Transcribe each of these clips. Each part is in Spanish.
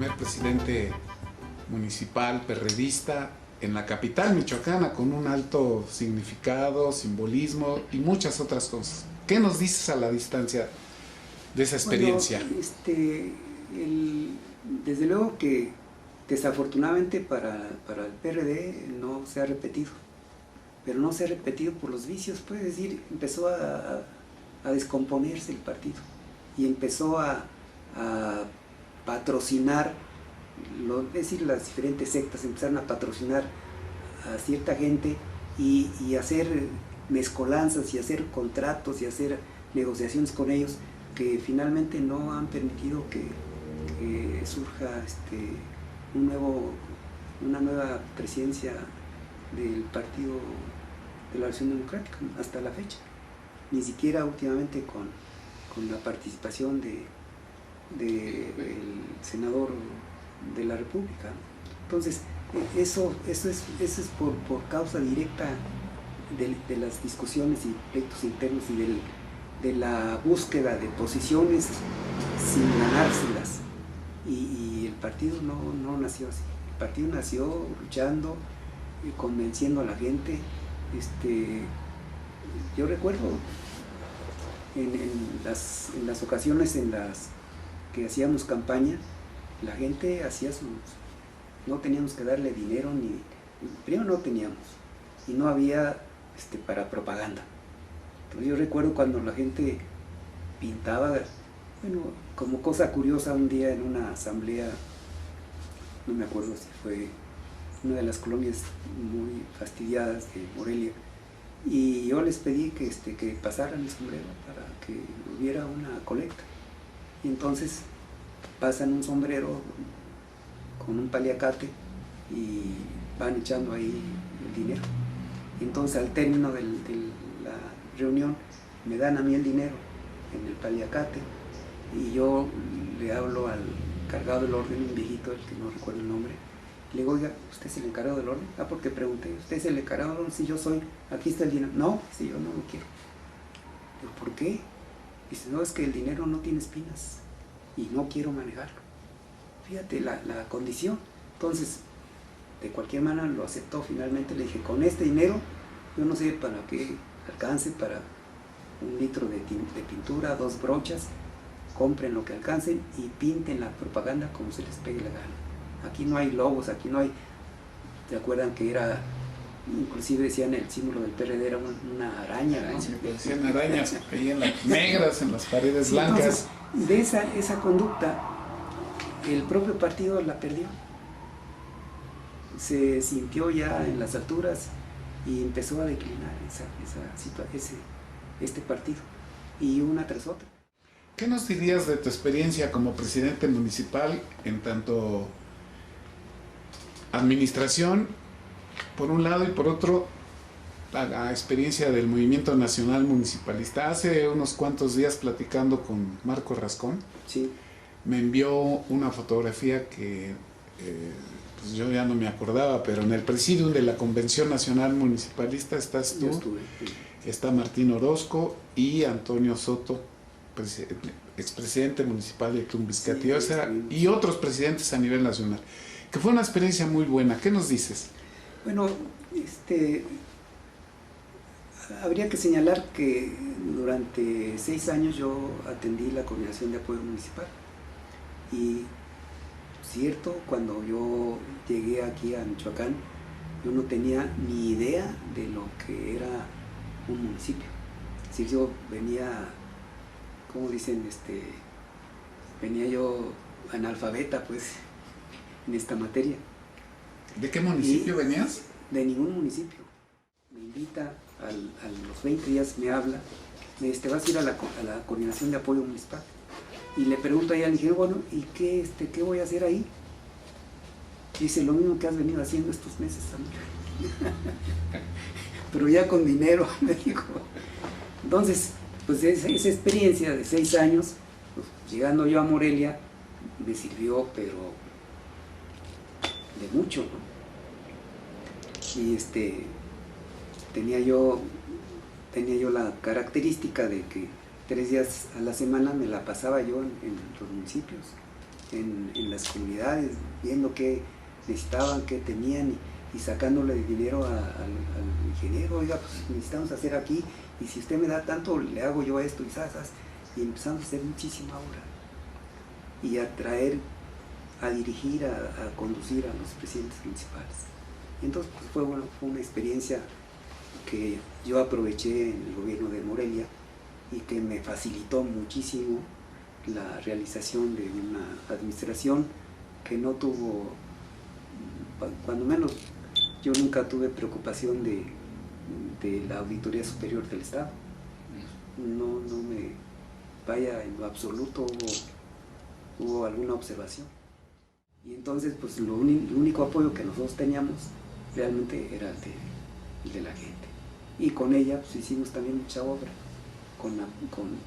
primer presidente municipal perredista en la capital michoacana, con un alto significado, simbolismo y muchas otras cosas. ¿Qué nos dices a la distancia de esa experiencia? Bueno, desde luego que desafortunadamente para el PRD no se ha repetido, pero no se ha repetido por los vicios, puedes decir, empezó a descomponerse el partido y empezó a patrocinar, es decir, las diferentes sectas empezaron a patrocinar a cierta gente y hacer mezcolanzas y hacer contratos y hacer negociaciones con ellos que finalmente no han permitido que surja una nueva presidencia del Partido de la Acción Democrática hasta la fecha, ni siquiera últimamente con la participación del senador de la República. Entonces eso es por causa directa de las discusiones y pleitos internos y de la búsqueda de posiciones sin ganárselas, y el partido no nació así. El partido nació luchando y convenciendo a la gente. Yo recuerdo en las ocasiones en las que hacíamos campaña, la gente hacía no teníamos que darle dinero, primero no teníamos, y no había para propaganda. Entonces yo recuerdo cuando la gente pintaba, bueno, como cosa curiosa, un día en una asamblea, no me acuerdo si fue una de las colonias muy fastidiadas de Morelia, y yo les pedí que pasaran el sombrero para que hubiera una colecta. Y entonces pasan un sombrero con un paliacate y van echando ahí el dinero. Y entonces al término de la reunión me dan a mí el dinero en el paliacate, y yo le hablo al encargado del orden, un viejito, el que no recuerdo el nombre. Le digo, oiga, ¿usted es el encargado del orden? Ah, porque pregunté, ¿usted es el encargado del orden? Sí, yo soy, aquí está el dinero. No, si yo no lo quiero. Digo, ¿por qué? Dice, no, es que el dinero no tiene espinas y no quiero manejarlo. Fíjate la condición. Entonces, de cualquier manera lo aceptó finalmente. Le dije, con este dinero, yo no sé para qué alcance, para 1 litro de pintura, 2 brochas, compren lo que alcancen y pinten la propaganda como se les pegue la gana. Aquí no hay logos, aquí no hay, ¿te acuerdan que era, inclusive decían el símbolo del PRD era una araña, ¿no? Sí, decían arañas ahí negras en las paredes blancas. Entonces, de esa conducta, el propio partido la perdió. Se sintió ya en las alturas y empezó a declinar este partido, y una tras otra. ¿Qué nos dirías de tu experiencia como presidente municipal en tanto administración, por un lado, y por otro, la experiencia del Movimiento Nacional Municipalista? Hace unos cuantos días, platicando con Marco Rascón, sí, me envió una fotografía que pues yo ya no me acordaba, pero en el presidium de la Convención Nacional Municipalista estás tú, sí. Está Martín Orozco y Antonio Soto, expresidente municipal de Tumbiscatío, sí, y otros presidentes a nivel nacional, que fue una experiencia muy buena. ¿Qué nos dices? Bueno, habría que señalar que durante 6 años yo atendí la coordinación de apoyo municipal, y cierto, cuando yo llegué aquí a Michoacán, yo no tenía ni idea de lo que era un municipio. Es decir, yo venía, ¿cómo dicen? Venía yo analfabeta, pues, en esta materia. ¿De qué municipio venías? De ningún municipio. Me invita, a los 20 días me habla, me dice, vas a ir a la coordinación de apoyo municipal. Y le pregunto ahí al ingeniero, bueno, ¿y qué voy a hacer ahí? Dice, lo mismo que has venido haciendo estos meses también. Pero ya con dinero, me dijo. Entonces, pues esa experiencia de 6 años, pues, llegando yo a Morelia, me sirvió, pero de mucho, ¿no? Y tenía yo la característica de que 3 días a la semana me la pasaba yo en los municipios, en las comunidades, viendo qué necesitaban, qué tenían y sacándole dinero al ingeniero. Oiga, pues necesitamos hacer aquí, y si usted me da tanto, le hago yo esto, y empezamos a hacer muchísima obra y a traer, a dirigir, a conducir a los presidentes municipales. Entonces pues, fue una experiencia que yo aproveché en el gobierno de Morelia y que me facilitó muchísimo la realización de una administración que no tuvo, cuando menos yo nunca tuve preocupación de la Auditoría Superior del Estado. No me vaya, en lo absoluto hubo alguna observación. Y entonces pues el único apoyo que nosotros teníamos realmente era el de la gente. Y con ella pues hicimos también mucha obra, con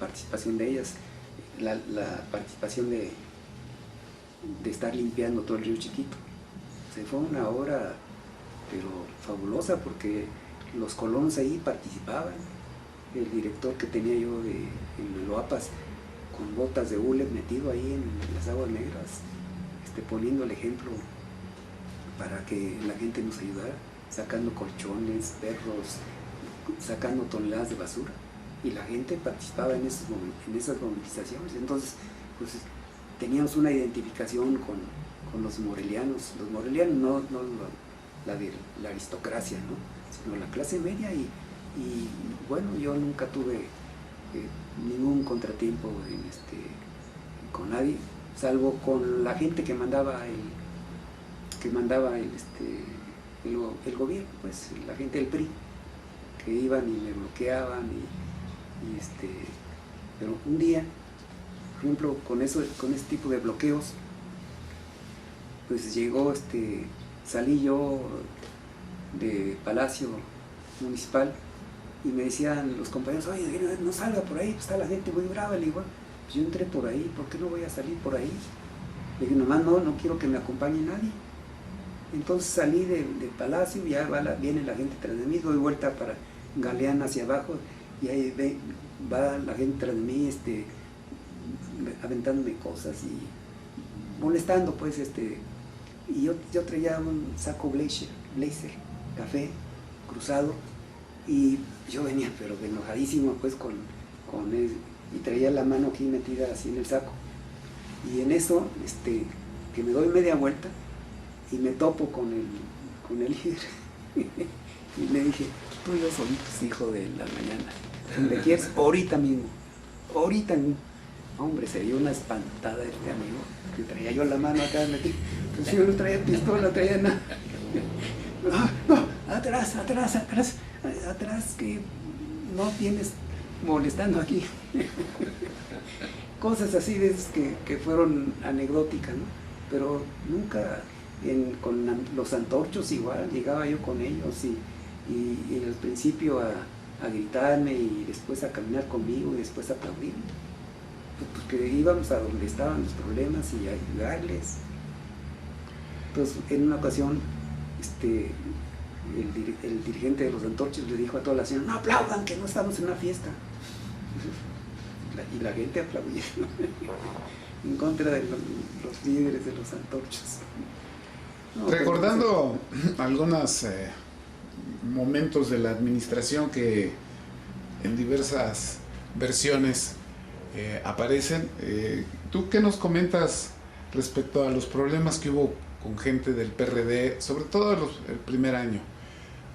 participación de ellas, la participación de estar limpiando todo el río Chiquito. O sea, fue una obra pero fabulosa, porque los colonos ahí participaban. El director que tenía yo en Loapas, con botas de hule metido ahí en las aguas negras, poniendo el ejemplo para que la gente nos ayudara, sacando colchones, perros, sacando toneladas de basura, y la gente participaba en esas movilizaciones. Entonces pues teníamos una identificación con los morelianos, no la aristocracia, ¿no?, sino la clase media, y bueno, yo nunca tuve ningún contratiempo con nadie, salvo con la gente que mandaba el gobierno, pues la gente del PRI, que iban y me bloqueaban, pero un día, por ejemplo, con ese tipo de bloqueos, pues llegó, salí yo de Palacio Municipal y me decían los compañeros: oye, no salga por ahí, pues está la gente muy brava. Le digo: pues yo entré por ahí, ¿por qué no voy a salir por ahí? Le dije: nomás no quiero que me acompañe nadie. Entonces salí del Palacio, ya viene la gente tras de mí, doy vuelta para Galeana hacia abajo, y ahí va la gente tras de mí, aventándome cosas y molestando, pues, y yo traía un saco blazer, café, cruzado, y yo venía pero enojadísimo, pues, con él, y traía la mano aquí metida así en el saco, y en eso, que me doy media vuelta y me topo con el líder y le dije: tú y yo solitos, hijo de la mañana, ¿me quieres? Ahorita mismo. Hombre, se dio una espantada este amigo, que traía yo la mano acá metida. Pues yo no traía pistola, no traía nada. No, atrás, que no tienes molestando aquí. Cosas así de esas que fueron anecdóticas, ¿no? Pero nunca, con los antorchos igual, llegaba yo con ellos y al principio a gritarme, y después a caminar conmigo, y después a aplaudirme. Pues que íbamos a donde estaban los problemas y a ayudarles. Entonces, en una ocasión, el dirigente de los antorchos le dijo a toda la señora: no aplaudan, que no estamos en una fiesta. Y la gente aplaudía en contra de los líderes de los antorchos. No, recordando algunos momentos de la administración que en diversas versiones aparecen, ¿tú qué nos comentas respecto a los problemas que hubo con gente del PRD, sobre todo el primer año?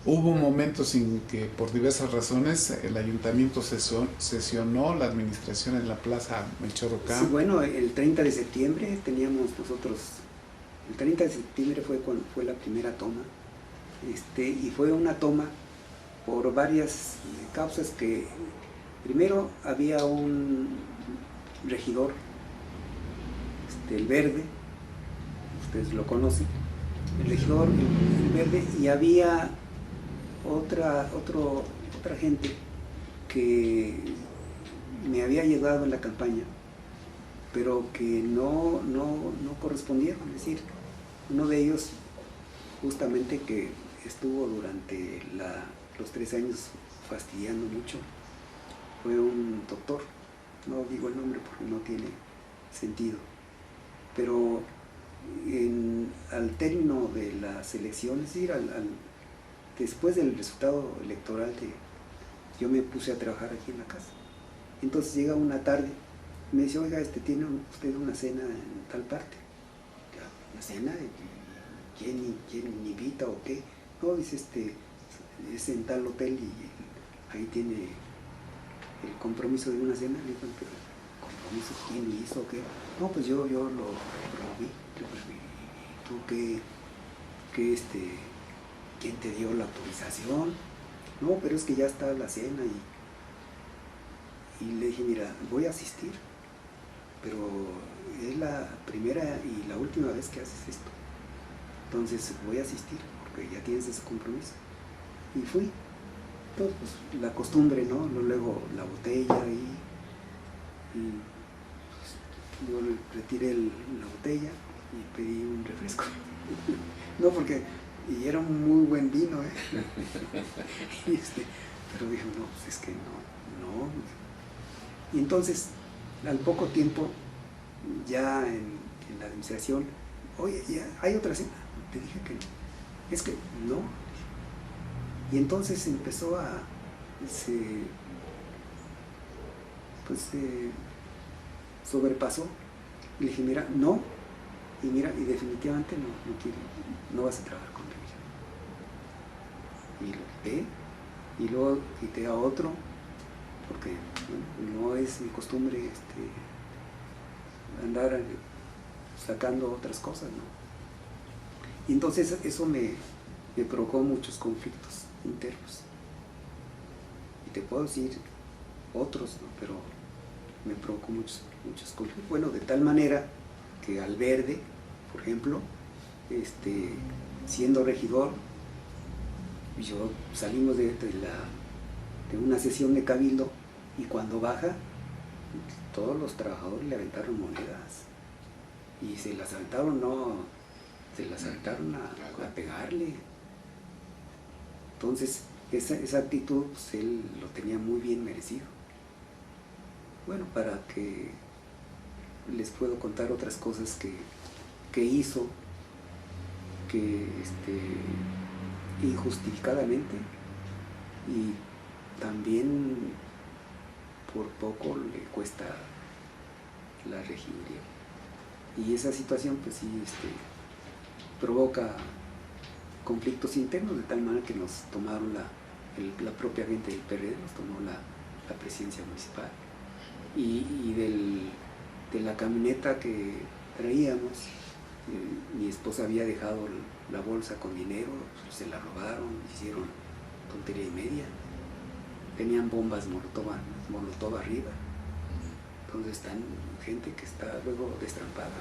Hubo momentos en que por diversas razones el ayuntamiento sesionó la administración en la Plaza Melchor Ocampo. Sí, bueno, el 30 de septiembre teníamos nosotros, el 30 de septiembre fue cuando fue la primera toma, y fue una toma por varias causas. Que primero había un regidor, el Verde, ustedes lo conocen, el regidor, el Verde, y había otra gente que me había ayudado en la campaña, pero que no correspondieron. Es decir, uno de ellos, justamente, que estuvo durante los 3 años fastidiando mucho, fue un doctor, no digo el nombre porque no tiene sentido, pero al término de las elecciones, después del resultado electoral, yo me puse a trabajar aquí en la casa. Entonces llega una tarde, me dice, oiga, tiene usted una cena en tal parte. ¿Una cena? ¿Quién invita o qué? No, dice, es en tal hotel y ahí tiene el compromiso de una cena. Le digo, pero ¿compromiso quién lo hizo o qué? No, pues yo lo vi. ¿Tú quién te dio la autorización? No, pero es que ya está la cena y le dije, mira, voy a asistir, pero es la primera y la última vez que haces esto. Entonces voy a asistir, porque ya tienes ese compromiso. Y fui. Entonces, pues, la costumbre, ¿no? Luego la botella y pues, yo retiré la botella y pedí un refresco. No, porque y era un muy buen vino, ¿eh? Pero dijo, no, pues es que no. Y entonces, al poco tiempo, ya en la administración, oye, ya hay otra cena. Te dije que no. Es que no. Y entonces empezó se sobrepasó. Y le dije, mira, no. Y mira, y definitivamente no vas a trabajar conmigo. Y lo quité, y luego quité a otro, porque bueno, no es mi costumbre andar sacando otras cosas, ¿no? Y entonces eso me provocó muchos conflictos internos. Y te puedo decir otros, ¿no? Pero me provocó muchos conflictos. Bueno, de tal manera que Alverde, por ejemplo, siendo regidor, yo salimos de una sesión de cabildo y cuando baja, todos los trabajadores le aventaron monedas y se las aventaron, a pegarle. Entonces, esa actitud, pues, él lo tenía muy bien merecido. Bueno, para que les puedo contar otras cosas que hizo, que injustificadamente, y también por poco le cuesta la regiduría. Y esa situación, pues sí, provoca conflictos internos, de tal manera que nos tomaron la propia gente del PRD, nos tomó la presidencia municipal. Y de la camioneta que traíamos, mi esposa había dejado la bolsa con dinero, se la robaron, hicieron tontería y media. Tenían bombas molotov arriba. Entonces están gente que está luego destrampada.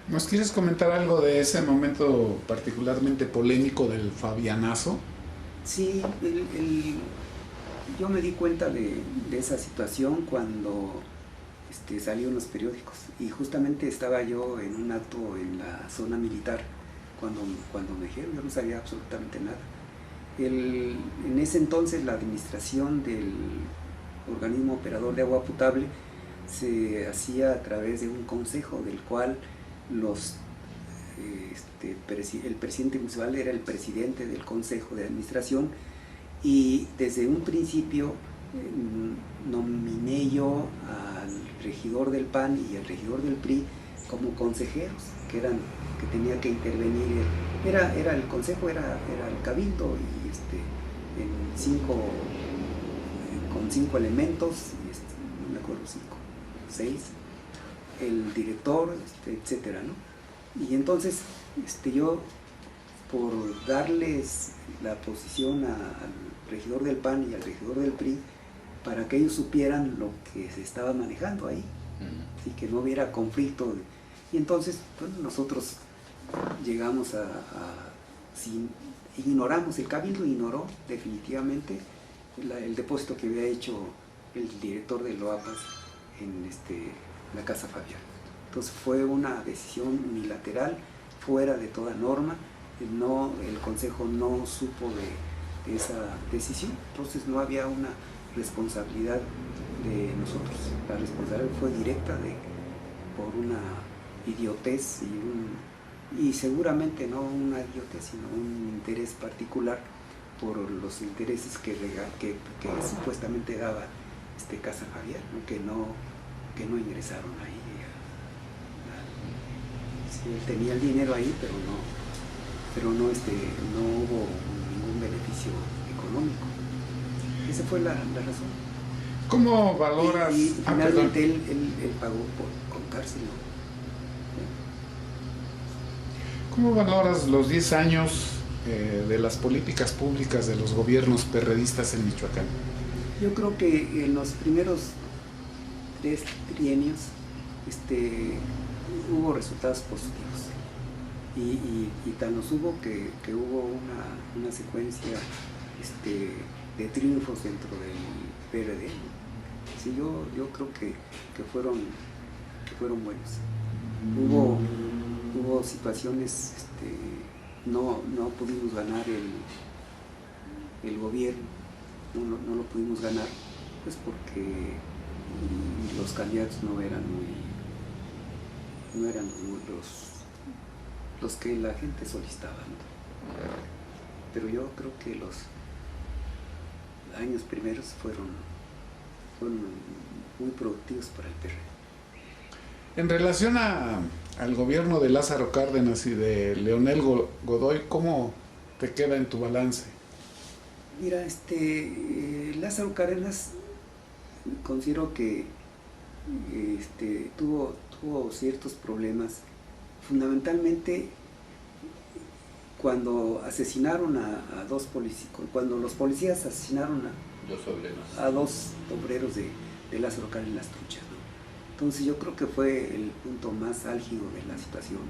¿Nos quieres comentar algo de ese momento particularmente polémico del Fabianazo? Sí, yo me di cuenta de esa situación cuando salió en los periódicos, y justamente estaba yo en un acto en la zona militar cuando me dijeron, yo no sabía absolutamente nada. En ese entonces la administración del organismo operador de agua potable se hacía a través de un consejo del cual el presidente municipal era el presidente del consejo de administración, y desde un principio nominé yo al regidor del PAN y al regidor del PRI como consejeros, que tenía que intervenir. El consejo era el cabildo, y con 5 elementos, no me acuerdo, 6, el director, etcétera, ¿no? Y entonces yo, por darles la posición al regidor del PAN y al regidor del PRI, para que ellos supieran lo que se estaba manejando ahí, y que no hubiera conflicto. Y entonces, bueno, nosotros llegamos ignoramos, el cabildo ignoró definitivamente el depósito que había hecho el director de Loapas en la Casa Fabián. Entonces fue una decisión unilateral, fuera de toda norma. El consejo no supo de esa decisión, entonces no había una responsabilidad de nosotros. La responsabilidad fue directa por una idiotez y seguramente no una idiotez, sino un interés particular por los intereses que supuestamente daba Casa Javier, ¿no? Que no ingresaron ahí. Sí, él tenía el dinero ahí, pero no hubo ningún beneficio económico. Esa fue la razón. ¿Cómo valoras? Y finalmente él pagó por contárselo. ¿Cómo valoras los 10 años de las políticas públicas de los gobiernos perredistas en Michoacán? Yo creo que en los primeros 3 trienios hubo resultados positivos y tan los hubo que hubo una secuencia de triunfos dentro del PRD. Sí, yo creo que fueron buenos. Hubo situaciones, no pudimos ganar el gobierno, no lo pudimos ganar, pues porque los candidatos no eran los que la gente solicitaba, ¿no? Pero yo creo que los años primeros fueron muy productivos para el PRD. En relación al gobierno de Lázaro Cárdenas y de Leonel Godoy, ¿cómo te queda en tu balance? Mira, Lázaro Cárdenas considero que tuvo ciertos problemas, fundamentalmente cuando asesinaron a 2 policías, cuando los policías asesinaron a 2 obreros de Lázaro Cárdenas en Las Truchas, ¿no? Entonces yo creo que fue el punto más álgido de la situación.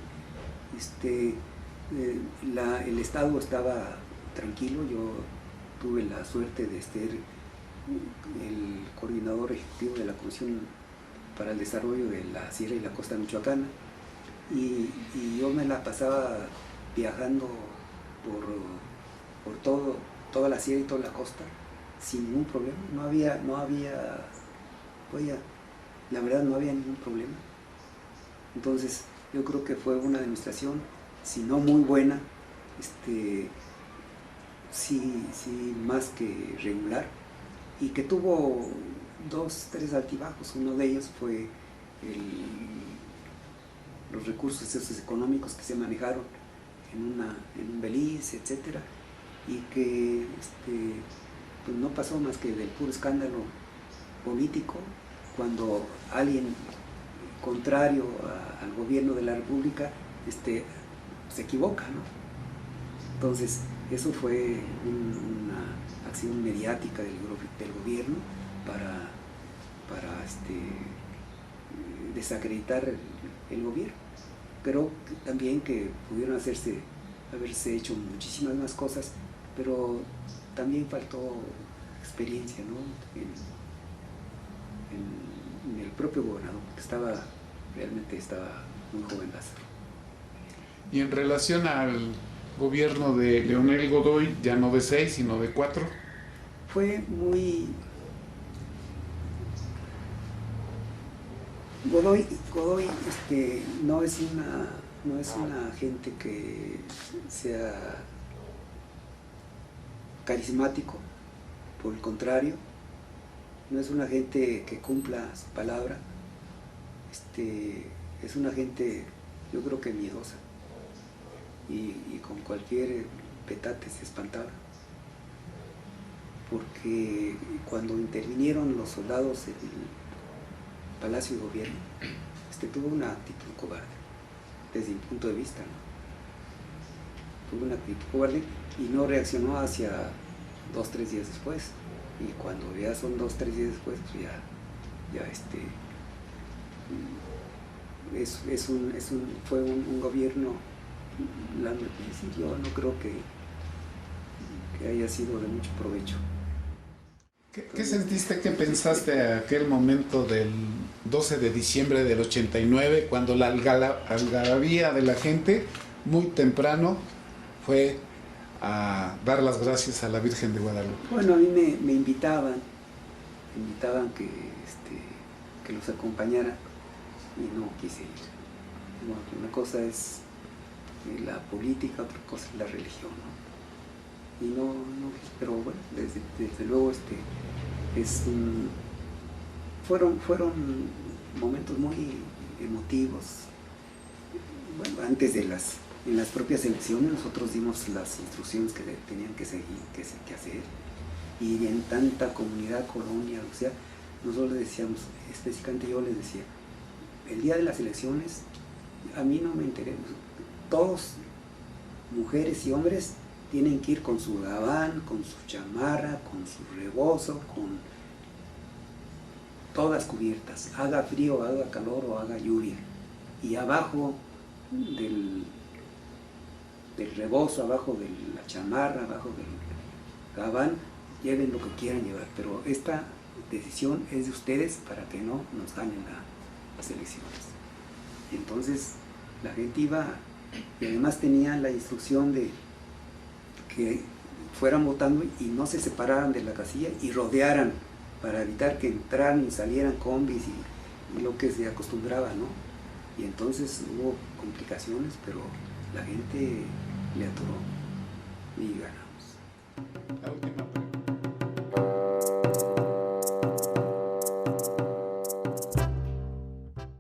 El Estado estaba tranquilo. Yo tuve la suerte de ser el coordinador ejecutivo de la Comisión para el Desarrollo de la Sierra y la Costa Michoacana, y yo me la pasaba viajando por toda la sierra y toda la costa sin ningún problema. La verdad no había ningún problema. Entonces yo creo que fue una administración, si no muy buena, sí más que regular, y que tuvo 2, 3 altibajos. Uno de ellos fue los recursos esos económicos que se manejaron en un Belice, etcétera, y que pues no pasó más que del puro escándalo político, cuando alguien contrario al gobierno de la República se equivoca, ¿no? Entonces eso fue una acción mediática del gobierno para desacreditar el gobierno. Creo también que pudieron haberse hecho muchísimas más cosas, pero también faltó experiencia, ¿no? En el propio gobernador, que realmente estaba muy joven Lázaro. Y en relación al gobierno de Leonel Godoy, ya no de 6, sino de 4. Fue muy... Godoy no es una gente que sea carismático, por el contrario, no es una gente que cumpla su palabra. Es una gente, yo creo que miedosa, y con cualquier petate se espantaba, porque cuando intervinieron los soldados en el Palacio de Gobierno, tuvo una actitud cobarde, desde mi punto de vista, ¿no? Tuvo una actitud cobarde y no reaccionó hacia 2, 3 días después, y cuando ya son 2, 3 días después, pues fue un gobierno, yo no creo que haya sido de mucho provecho. ¿Qué sentiste, qué pensaste a aquel momento del 12 de diciembre del 89, cuando la algarabía de la gente muy temprano fue a dar las gracias a la Virgen de Guadalupe? Bueno, a mí me invitaban que los acompañara, y no quise ir. Bueno, una cosa es la política, otra cosa es la religión, ¿no? Y pero bueno, desde luego fueron momentos muy emotivos. Bueno, antes en las propias elecciones nosotros dimos las instrucciones que tenían que seguir, que hacer, y en tanta comunidad, colonia, o sea, nosotros les decíamos, específicamente yo les decía, el día de las elecciones, a mí no me interesa, todos, mujeres y hombres, tienen que ir con su gabán, con su chamarra, con su rebozo, con todas cubiertas, haga frío, haga calor o haga lluvia. Y abajo del rebozo, abajo de la chamarra, abajo del gabán, lleven lo que quieran llevar. Pero esta decisión es de ustedes para que no nos ganen las elecciones. Y entonces la gente iba, y además tenían la instrucción de que fueran votando y no se separaran de la casilla y rodearan para evitar que entraran y salieran combis y lo que se acostumbraba, ¿no? Y entonces hubo complicaciones, pero la gente le atoró y ganamos. La última pregunta.